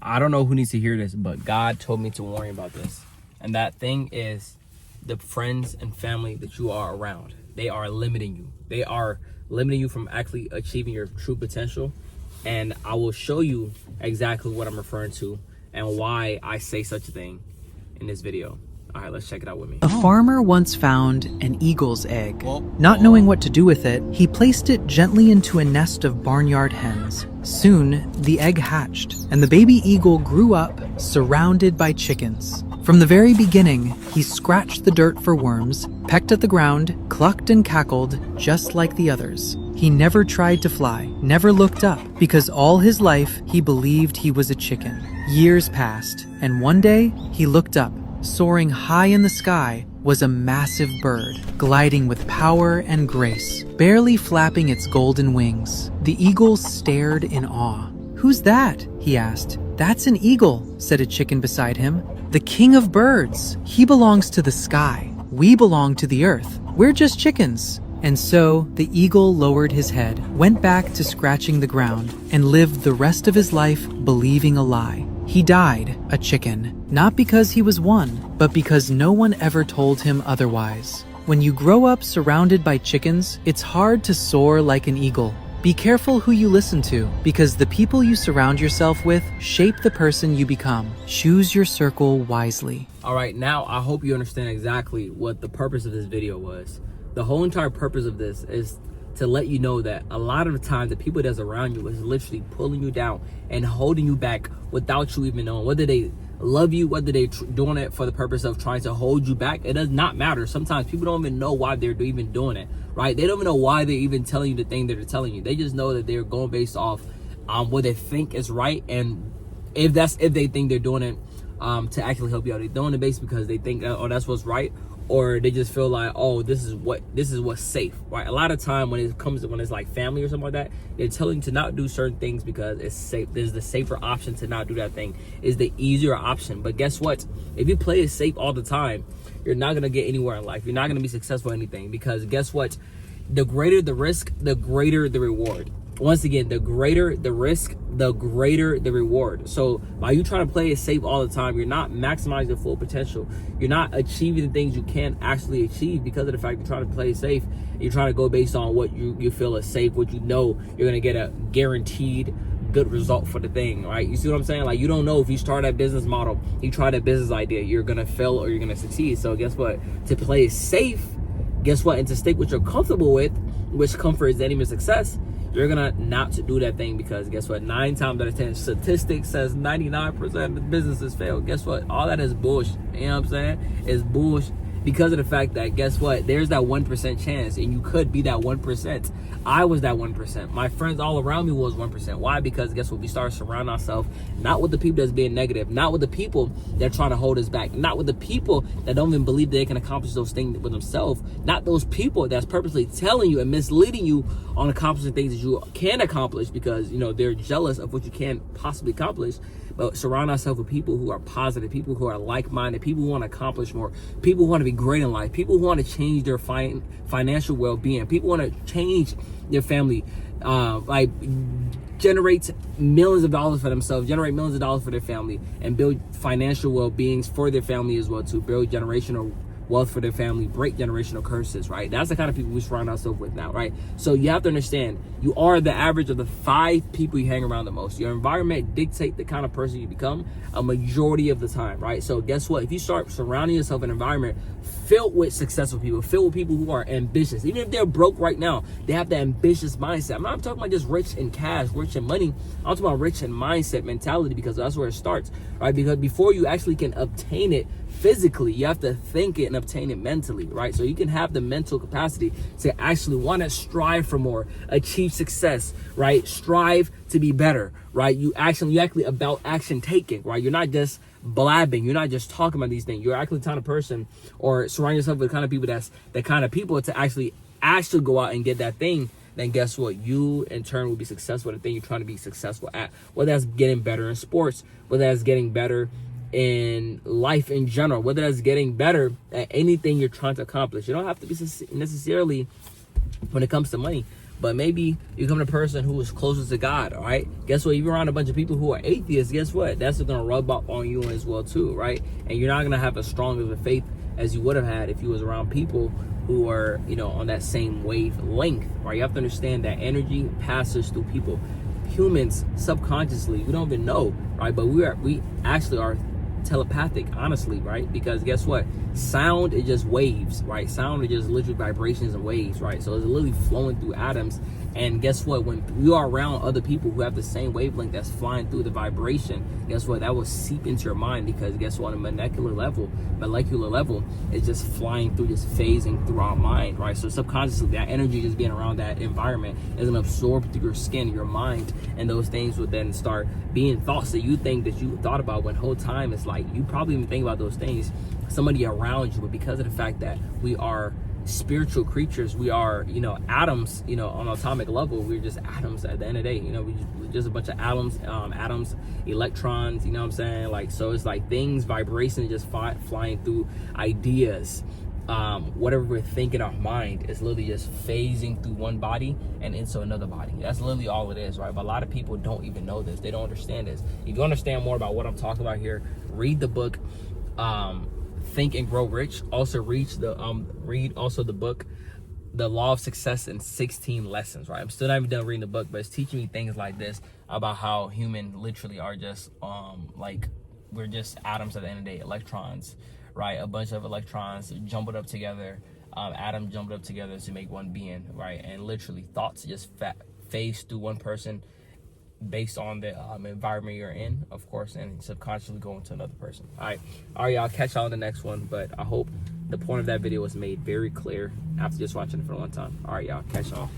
I don't know who needs to hear this, but God told me to warn you about this. And that thing is the friends and family that you are around. They are limiting you. They are limiting you from actually achieving your true potential. And I will show you exactly what I'm referring to and why I say such a thing in this video. All right, let's check it out with me. A farmer once found an eagle's egg. Not knowing what to do with it, he placed it gently into a nest of barnyard hens. Soon, the egg hatched, and the baby eagle grew up surrounded by chickens. From the very beginning, he scratched the dirt for worms, pecked at the ground, clucked and cackled just like the others. He never tried to fly, never looked up, because all his life he believed he was a chicken. Years passed, and one day he looked up. Soaring high in the sky was a massive bird, gliding with power and grace, barely flapping its golden wings. The eagle stared in awe. "Who's that?" he asked. "That's an eagle," said a chicken beside him. "The king of birds. He belongs to the sky. We belong to the earth. We're just chickens." And so the eagle lowered his head, went back to scratching the ground, and lived the rest of his life believing a lie. He died a chicken, not because he was one, but because no one ever told him otherwise. When you grow up surrounded by chickens, it's hard to soar like an eagle. Be careful who you listen to, because the people you surround yourself with shape the person you become. Choose your circle wisely. All right, now I hope you understand exactly what the purpose of this video was. The whole entire purpose of this is to let you know that a lot of the time the people that's around you is literally pulling you down and holding you back without you even knowing. Whether they love you, whether they're doing it for the purpose of trying to hold you back, it does not matter. Sometimes people don't even know why they're even doing it, right? They don't even know why they're even telling you the thing that they're telling you. They just know that they're going based off what they think is right, and if they think they're doing it to actually help you out, they're doing it based because they think that's what's right, or they just feel like, oh, this is what's safe, right? A lot of time when it's like family or something like that, they're telling you to not do certain things because it's safe. There's the safer option to not do that thing, is the easier option. But guess what? If you play it safe all the time, you're not gonna get anywhere in life. You're not gonna be successful in anything, because guess what? The greater the risk, the greater the reward. Once again, the greater the risk, the greater the reward. So by you trying to play it safe all the time, you're not maximizing your full potential. You're not achieving the things you can actually achieve because of the fact you're trying to play it safe. You're trying to go based on what you feel is safe, what you know you're going to get a guaranteed good result for the thing, right? You see what I'm saying? Like, you don't know if you start that business model, you try that business idea, you're going to fail or you're going to succeed. So guess what? To play it safe, guess what? And to stick what you're comfortable with, which comfort is the enemy of success, you're gonna not to do that thing, because guess what? 9 times out of 10, statistics says 99% of businesses fail. Guess what? All that is bullshit. You know what I'm saying? It's bullshit, because of the fact that, guess what? There's that 1% chance, and you could be that 1%. I was that 1%. My friends all around me was 1%. Why? Because guess what? We start surrounding ourselves not with the people that's being negative, not with the people that are trying to hold us back, not with the people that don't even believe they can accomplish those things with themselves, not those people that's purposely telling you and misleading you on accomplishing things that you can accomplish because, you know, they're jealous of what you can possibly accomplish. But surround ourselves with people who are positive, people who are like-minded, people who want to accomplish more, people who want to be great in life, people who want to change their financial well-being, people who want to change their family, like generate millions of dollars for themselves, generate millions of dollars for their family, and build financial well-beings for their family as well, to build generational wealth for their family, break generational curses, right? That's the kind of people we surround ourselves with now, right? So you have to understand, you are the average of the 5 people you hang around the most. Your environment dictates the kind of person you become a majority of the time, right? So guess what? If you start surrounding yourself in an environment filled with successful people, filled with people who are ambitious, even if they're broke right now, they have the ambitious mindset. I'm not talking about just rich in cash, rich in money. I'm talking about rich in mindset, mentality, because that's where it starts, right? Because before you actually can obtain it physically, you have to think it and obtain it mentally, right? So you can have the mental capacity to actually want to strive for more, achieve success, right? Strive to be better, right? You actually about action taking, right? You're not just blabbing, you're not just talking about these things. You're actually the kind of person, or surround yourself with the kind of people to actually go out and get that thing. Then guess what? You in turn will be successful at the thing you're trying to be successful at. Whether that's getting better in sports, whether that's getting better in life in general, whether that's getting better at anything you're trying to accomplish. You don't have to be necessarily when it comes to money. but maybe you become the person who is closest to God, all right? Guess what? If you're around a bunch of people who are atheists, guess what? That's going to rub up on you as well too, right? And you're not going to have as strong of a faith as you would have had if you was around people who are, you know, on that same wavelength, right? You have to understand that energy passes through people. Humans, subconsciously, we don't even know, right? But we actually are telepathic, honestly, right? Because guess what? Sound is just waves, right? Sound is just literally vibrations and waves, right? So it's literally flowing through atoms. And guess what? When you are around other people who have the same wavelength that's flying through the vibration, guess what? That will seep into your mind, because guess what? On a molecular level, it's just flying through, just phasing through our mind, right? So subconsciously, that energy just being around that environment is going to absorb through your skin, your mind, and those things would then start being thoughts that you think that you thought about, when the whole time it's like you probably even think about those things, somebody around you. But because of the fact that we are spiritual creatures, we are, you know, atoms, you know, on an atomic level, we're just atoms at the end of the day, you know, we're just a bunch of atoms, electrons, you know what I'm saying? Like, so it's like things, vibrations just flying through ideas. Whatever we're thinking, our mind is literally just phasing through one body and into another body. That's literally all it is, right? But a lot of people don't even know this. They don't understand this. If you understand more about what I'm talking about here, read the book, Think and Grow Rich. Also read also the book, The Law of Success in 16 Lessons, right? I'm still not even done reading the book, but it's teaching me things like this about how human literally are just like, we're just atoms at the end of the day, electrons, right? A bunch of electrons jumbled up together, atoms jumbled up together to make one being, right? And literally thoughts just phase through one person based on the environment you're in, of course, and subconsciously go into another person. All right, y'all, catch y'all in the next one. But I hope the point of that video was made very clear after just watching it for a long time. All right, y'all, catch y'all.